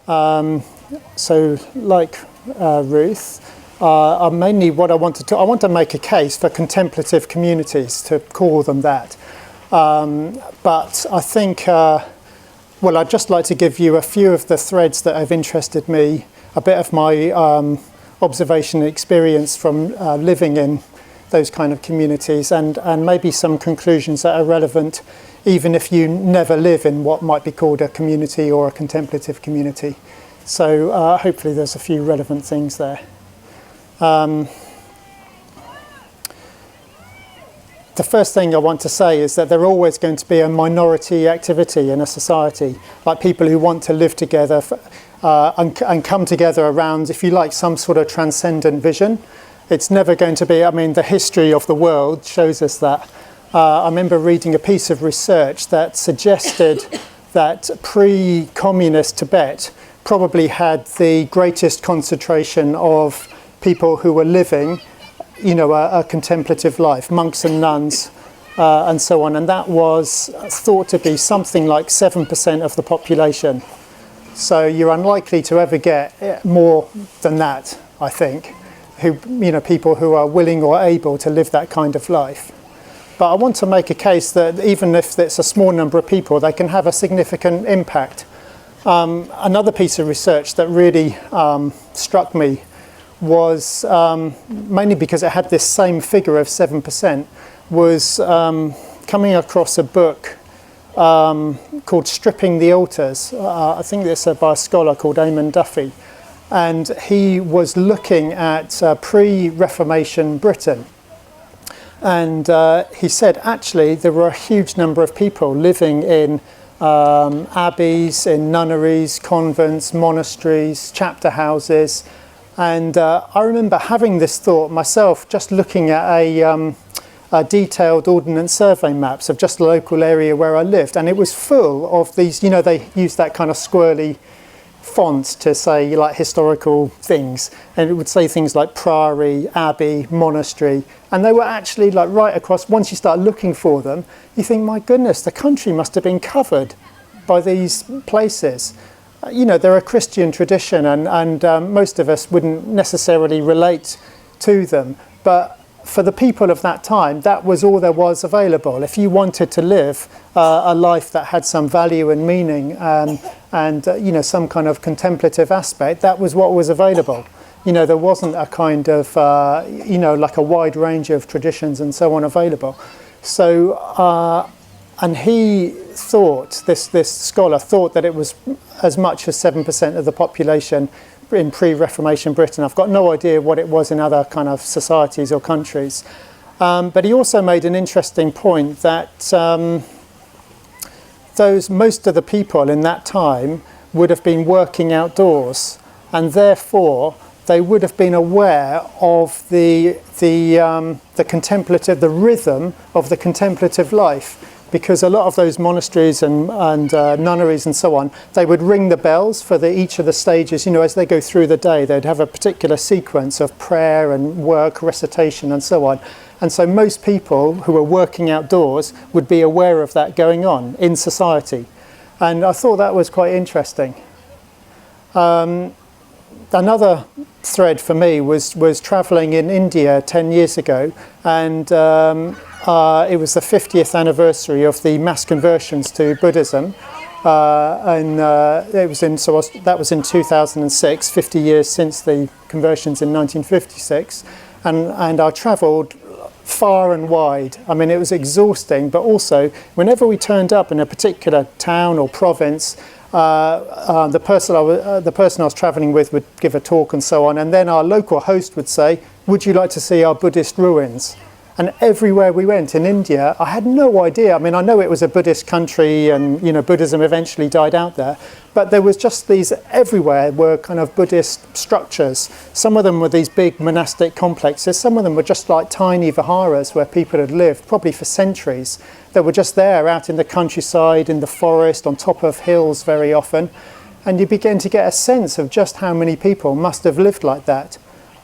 So like Ruth, mainly what I want to make a case for contemplative communities, to call them that. But I think, I'd just like to give you a few of the threads that have interested me, a bit of my observation and experience from living in those kind of communities, and maybe some conclusions that are relevant even if you never live in what might be called a community or a contemplative community. So hopefully there's a few relevant things there. The first thing I want to say is that there are always going to be a minority activity in a society, like people who want to live together and come together around, if you like, some sort of transcendent vision. It's never going to be, the history of the world shows us that. I remember reading a piece of research that suggested that pre-communist Tibet probably had the greatest concentration of people who were living, a contemplative life, monks and nuns, and so on. And that was thought to be something like 7% of the population. So you're unlikely to ever get more than that, I think, people who are willing or able to live that kind of life. But I want to make a case that even if it's a small number of people, they can have a significant impact. Another piece of research that really struck me was, mainly because it had this same figure of 7%, was coming across a book called Stripping the Altars. I think it's by a scholar called Eamon Duffy. And he was looking at pre-Reformation Britain. And he said, actually, there were a huge number of people living in abbeys, in nunneries, convents, monasteries, chapter houses. And I remember having this thought myself, just looking at a detailed ordnance survey maps of just the local area where I lived. And it was full of these, they used that kind of squirrely font to say like historical things, and it would say things like priory, abbey, monastery, and they were actually like right across. Once you start looking for them, you think, my goodness, the country must have been covered by these places. They're a Christian tradition, and most of us wouldn't necessarily relate to them, but for the people of that time, that was all there was available. If you wanted to live a life that had some value and meaning, and some kind of contemplative aspect, that was what was available. There wasn't a kind of like a wide range of traditions and so on available. So and he thought, this scholar thought, that it was as much as 7% of the population in pre-Reformation Britain. I've got no idea what it was in other kind of societies or countries. But he also made an interesting point that most of the people in that time would have been working outdoors, and therefore they would have been aware of the contemplative, the rhythm of the contemplative life. Because a lot of those monasteries and nunneries and so on, they would ring the bells for each of the stages. As they go through the day, they'd have a particular sequence of prayer and work, recitation and so on. And so most people who were working outdoors would be aware of that going on in society. And I thought that was quite interesting. Another thread for me was travelling in India 10 years ago, and it was the 50th anniversary of the mass conversions to Buddhism, that was in 2006, 50 years since the conversions in 1956, and I travelled far and wide. It was exhausting, but also whenever we turned up in a particular town or province, the person I was travelling with would give a talk and so on, and then our local host would say, "Would you like to see our Buddhist ruins?" And everywhere we went in India, I had no idea. I know it was a Buddhist country, and Buddhism eventually died out there, but there was just these everywhere were kind of Buddhist structures. Some of them were these big monastic complexes. Some of them were just like tiny viharas where people had lived probably for centuries. They were just there out in the countryside, in the forest, on top of hills very often. And you begin to get a sense of just how many people must have lived like that.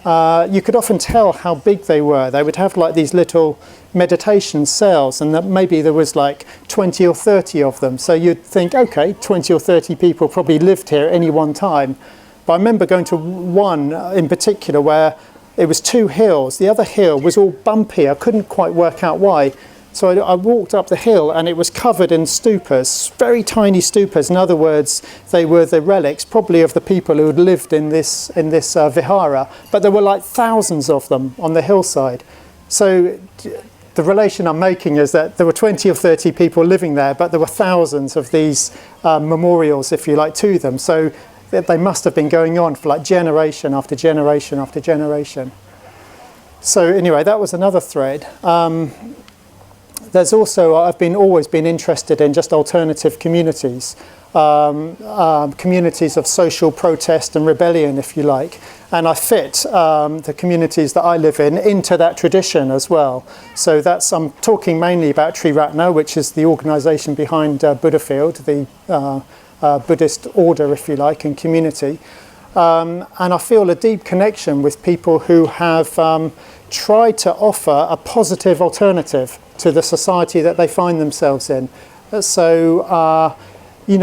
you could often tell how big they were. They would have like these little meditation cells, and that maybe there was like 20 or 30 of them. So you'd think, okay, 20 or 30 people probably lived here at any one time. But I remember going to one in particular where it was 2 hills. The other hill was all bumpy. I couldn't quite work out why. So I walked up the hill and it was covered in stupas, very tiny stupas. In other words, they were the relics probably of the people who had lived in this vihara. But there were like thousands of them on the hillside. So the relation I'm making is that there were 20 or 30 people living there, but there were thousands of these memorials, if you like, to them. So they must have been going on for like generation after generation after generation. So anyway, that was another thread. There's also, I've always been interested in just alternative communities, communities of social protest and rebellion, if you like. And I fit the communities that I live in into that tradition as well. So I'm talking mainly about Triratna, which is the organisation behind Buddhafield, the Buddhist order, if you like, and community. And I feel a deep connection with people who have tried to offer a positive alternative to the society that they find themselves in. So,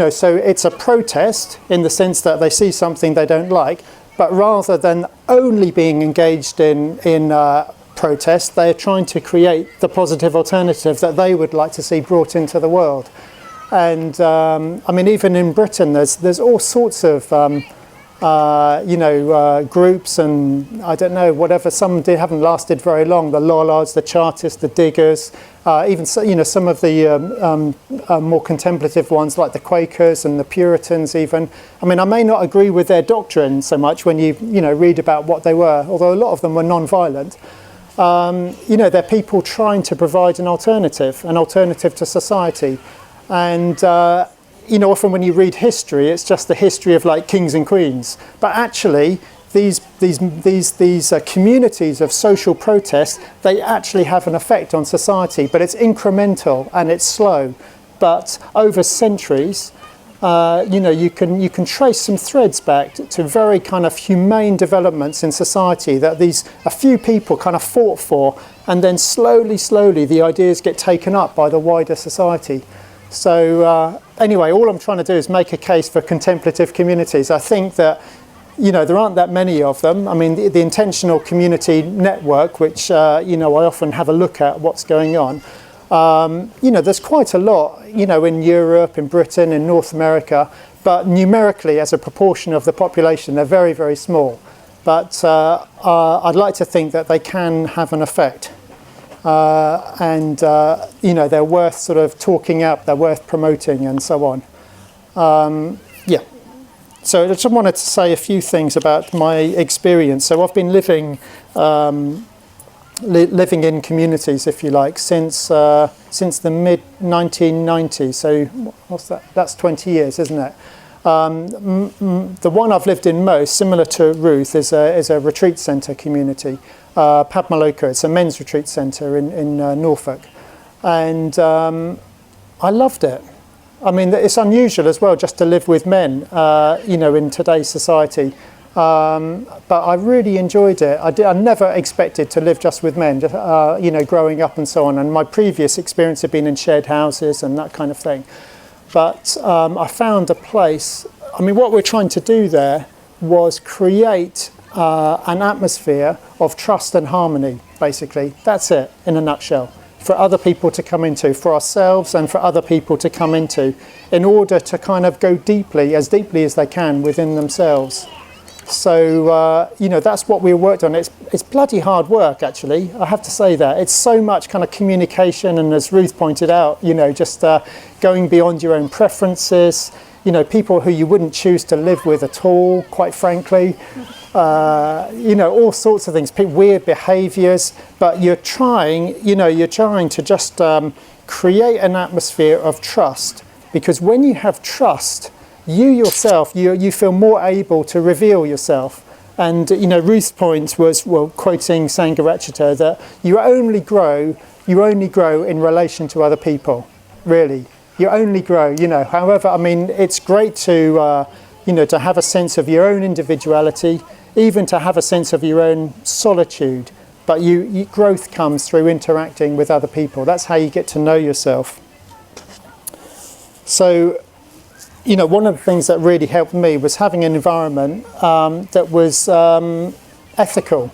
so it's a protest in the sense that they see something they don't like, but rather than only being engaged in protest, they're trying to create the positive alternative that they would like to see brought into the world. And I mean, even in Britain, there's all sorts of groups, and I don't know, whatever. Some haven't lasted very long. The Lollards, the Chartists, the Diggers, even some of the more contemplative ones like the Quakers and the Puritans. Even, I mean, I may not agree with their doctrine so much when you read about what they were, although a lot of them were non-violent. They're people trying to provide an alternative to society, and. Often when you read history, it's just the history of like kings and queens. But actually, these communities of social protest, they actually have an effect on society. But it's incremental and it's slow. But over centuries, you can trace some threads back to very kind of humane developments in society that a few people kind of fought for, and then slowly, the ideas get taken up by the wider society. So anyway, all I'm trying to do is make a case for contemplative communities. I think that, there aren't that many of them. I mean, the intentional community network, which, I often have a look at what's going on. There's quite a lot, in Europe, in Britain, in North America, but numerically as a proportion of the population, they're very, very small. But I'd like to think that they can have an effect. They're worth sort of talking up, they're worth promoting, and so on. So I just wanted to say a few things about my experience. So I've been living in communities, if you like, since the mid-1990s. So what's that? That's 20 years, isn't it? The one I've lived in most, similar to Ruth, is a retreat centre community. Padmaloka, it's a men's retreat centre in Norfolk, and I loved it. I mean, it's unusual as well just to live with men, in today's society, but I really enjoyed it. I never expected to live just with men, growing up and so on, and my previous experience had been in shared houses and that kind of thing. But I found a place. I mean, what we're trying to do there was create an atmosphere of trust and harmony, basically. That's it, in a nutshell. For other people to come into, for ourselves and for other people to come into, in order to kind of go deeply as they can within themselves. So, that's what we worked on. It's bloody hard work, actually. I have to say that. It's so much kind of communication, and as Ruth pointed out, just going beyond your own preferences, people who you wouldn't choose to live with at all, quite frankly. All sorts of things, weird behaviours, but you're trying to just create an atmosphere of trust, because when you have trust, you yourself, you feel more able to reveal yourself. And, Ruth's point was, quoting Sangharakshita, that you only grow in relation to other people, really. You only grow, however, I mean, it's great to, to have a sense of your own individuality, even to have a sense of your own solitude. But growth comes through interacting with other people. That's how you get to know yourself. So, one of the things that really helped me was having an environment that was ethical.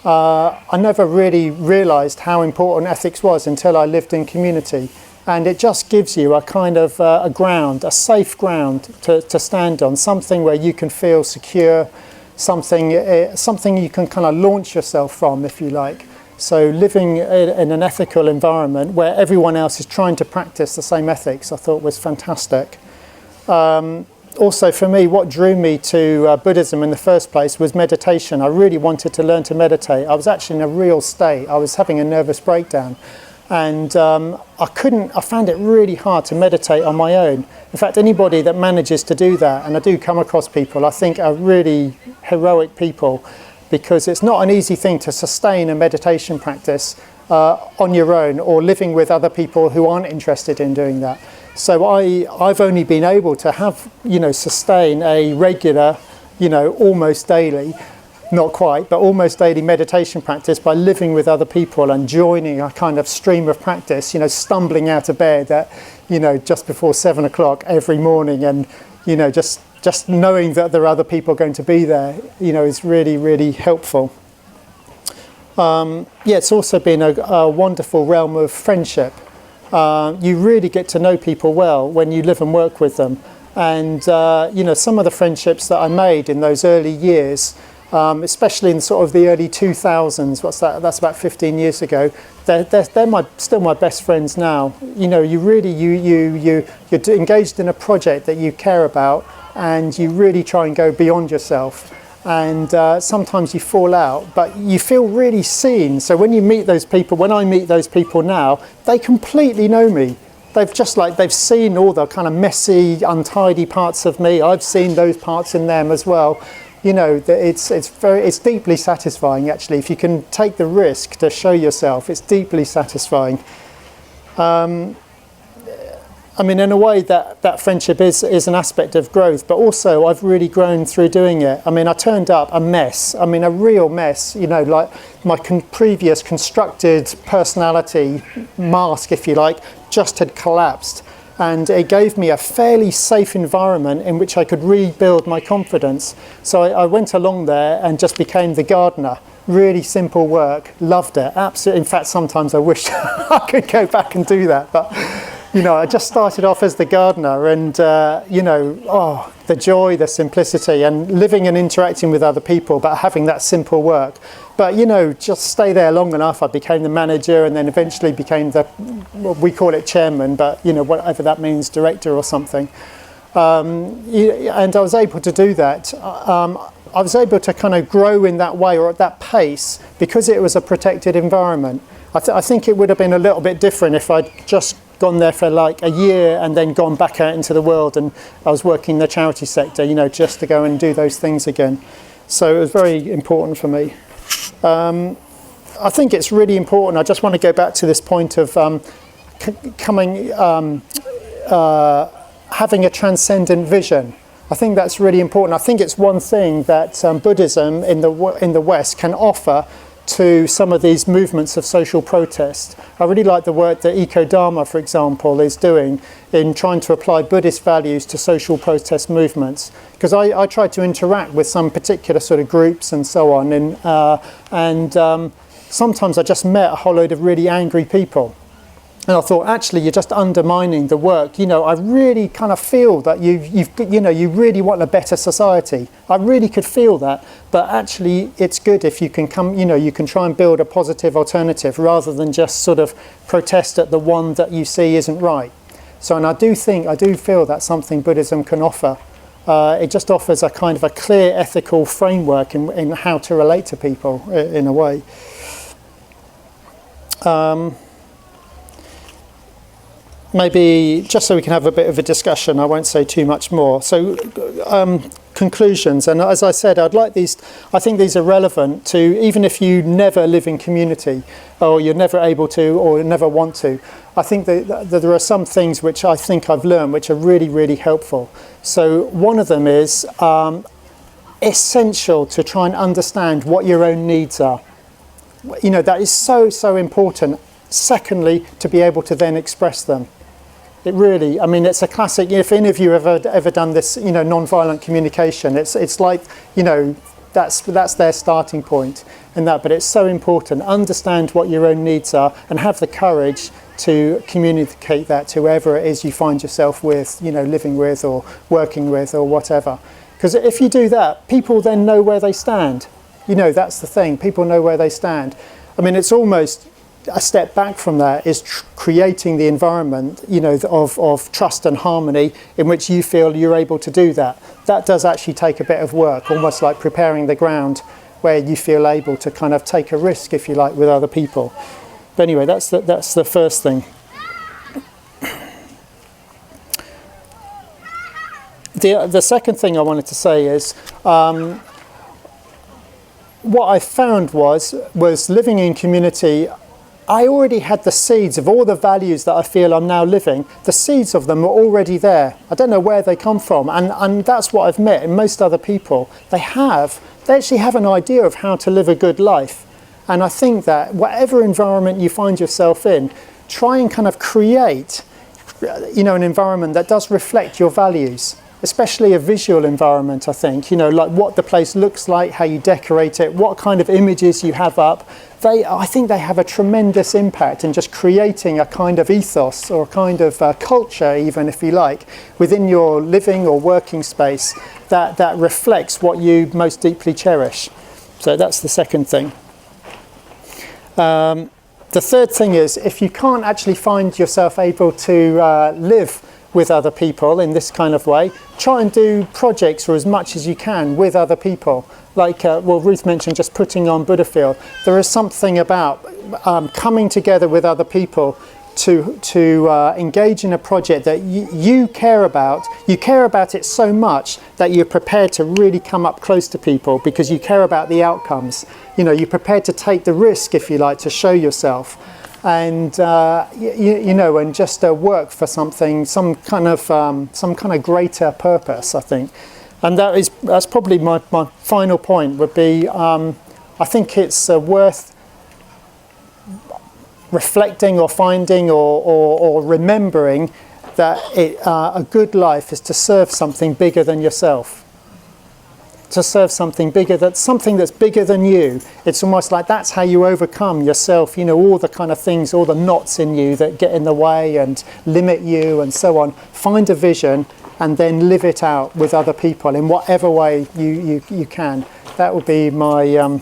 I never really realised how important ethics was until I lived in community. And it just gives you a kind of a ground, a safe ground to stand on, something where you can feel secure, something you can kind of launch yourself from, if you like. So living in an ethical environment where everyone else is trying to practice the same ethics, I thought was fantastic. Also for me, what drew me to Buddhism in the first place was meditation. I really wanted to learn to meditate. I was actually in a real state. I was having a nervous breakdown. And I found it really hard to meditate on my own. In fact, anybody that manages to do that, and I do come across people I think are really heroic people, because it's not an easy thing to sustain a meditation practice on your own or living with other people who aren't interested in doing that. So I've only been able to have, sustain a regular, almost daily, not quite, but almost daily meditation practice by living with other people and joining a kind of stream of practice, stumbling out of bed at, just before 7 o'clock every morning, and, just knowing that there are other people going to be there, is really, really helpful. It's also been a wonderful realm of friendship. You really get to know people well when you live and work with them. And, some of the friendships that I made in those early years, especially in sort of the early 2000s, that's about 15 years ago, they're still my best friends now. You're engaged in a project that you care about, and you really try and go beyond yourself. And sometimes you fall out, but you feel really seen. So when I meet those people now, they completely know me. They've seen all the kind of messy, untidy parts of me. I've seen those parts in them as well. It's deeply satisfying, actually. If you can take the risk to show yourself, it's deeply satisfying. In a way that friendship is an aspect of growth, but also I've really grown through doing it. I turned up a mess, a real mess, like my previous constructed personality mask, if you like, just had collapsed. And it gave me a fairly safe environment in which I could rebuild my confidence. So I went along there and just became the gardener. Really simple work, loved it, absolutely. In fact, sometimes I wish I could go back and do that, but I just started off as the gardener, and the joy, the simplicity, and living and interacting with other people, but having that simple work. But just stay there long enough, I became the manager, and then eventually became we call it chairman, but whatever that means, director or something. And I was able to do that. I was able to kind of grow in that way, or at that pace, because it was a protected environment. I think it would have been a little bit different if I'd just gone there for like a year and then gone back out into the world, and I was working in the charity sector, just to go and do those things again. So it was very important for me. I think it's really important. I just want to go back to this point of having a transcendent vision. I think that's really important. I think it's one thing that Buddhism in the West can offer to some of these movements of social protest. I really like the work that Eco-Dharma, for example, is doing in trying to apply Buddhist values to social protest movements. Because I try to interact with some particular sort of groups and so on, and sometimes I just met a whole load of really angry people. And I thought, actually, you're just undermining the work. I really kind of feel that you really want a better society. I really could feel that. But actually, it's good if you can you can try and build a positive alternative rather than just sort of protest at the one that you see isn't right. So, and I do feel that's something Buddhism can offer. It just offers a kind of a clear ethical framework in how to relate to people in a way. maybe just so we can have a bit of a discussion, I won't say too much more. So conclusions, and as I said, I think these are relevant to even if you never live in community, or you're never able to, or never want to. I think that there are some things which I think I've learned which are really, really helpful. So one of them is essential to try and understand what your own needs are. You know, that is so, so important. Secondly, to be able to then express them. It really, I mean, it's a classic. If any of you have ever done this, you know, non-violent communication, it's like, you know, that's their starting point in that. But it's so important. Understand what your own needs are and have the courage to communicate that to whoever it is you find yourself with, you know, living with or working with or whatever. Because if you do that, people then know where they stand. You know, that's the thing. People know where they stand. I mean, it's almost a step back from that is creating the environment, you know, of trust and harmony in which you feel you're able to do that. That does actually take a bit of work, almost like preparing the ground where you feel able to kind of take a risk, if you like, with other people. But anyway, that's the first thing. The second thing I wanted to say is what I found was living in community. I already had the seeds of all the values that I feel I'm now living. The seeds of them are already there. I don't know where they come from. And that's what I've met in most other people. They actually have an idea of how to live a good life. And I think that whatever environment you find yourself in, try and kind of create, you know, an environment that does reflect your values. Especially a visual environment, I think, you know, like what the place looks like, how you decorate it, what kind of images you have up. I think they have a tremendous impact in just creating a kind of ethos or a kind of culture, even if you like, within your living or working space that reflects what you most deeply cherish. So that's the second thing. The third thing is, if you can't actually find yourself able to live with other people in this kind of way, try and do projects or as much as you can with other people. Like, Ruth mentioned just putting on Buddhafield. There is something about coming together with other people to engage in a project that you care about. You care about it so much that you're prepared to really come up close to people because you care about the outcomes. You know, you're prepared to take the risk, if you like, to show yourself. And you know, and just work for something, some kind of greater purpose, I think. And that's probably my final point would be, I think it's worth reflecting or finding or remembering that a good life is to serve something bigger than yourself. To serve something bigger, something that's bigger than you. It's almost like that's how you overcome yourself, you know, all the kind of things, all the knots in you that get in the way and limit you and so on. Find a vision and then live it out with other people in whatever way you can. That would be my,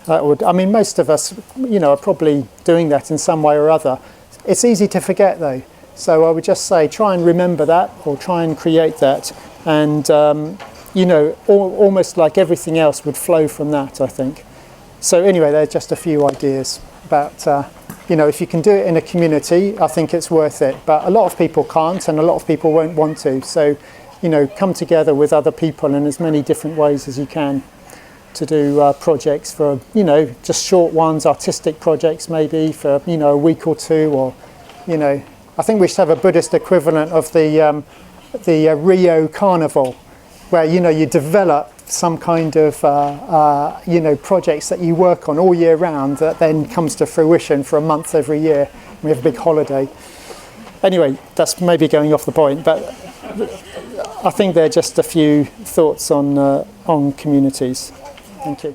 I mean, most of us, you know, are probably doing that in some way or other. It's easy to forget though. So I would just say, try and remember that or try and create that. And, you know, almost like everything else would flow from that, I think. So anyway, there are just a few ideas about, you know, if you can do it in a community, I think it's worth it. But a lot of people can't and a lot of people won't want to. So, you know, come together with other people in as many different ways as you can to do projects for, you know, just short ones, artistic projects maybe for, you know, a week or two or, you know, I think we should have a Buddhist equivalent of the Rio Carnival, where, you know, you develop some kind of, you know, projects that you work on all year round that then comes to fruition for a month every year. We have a big holiday. Anyway, that's maybe going off the point, but I think they're just a few thoughts on communities. Thank you.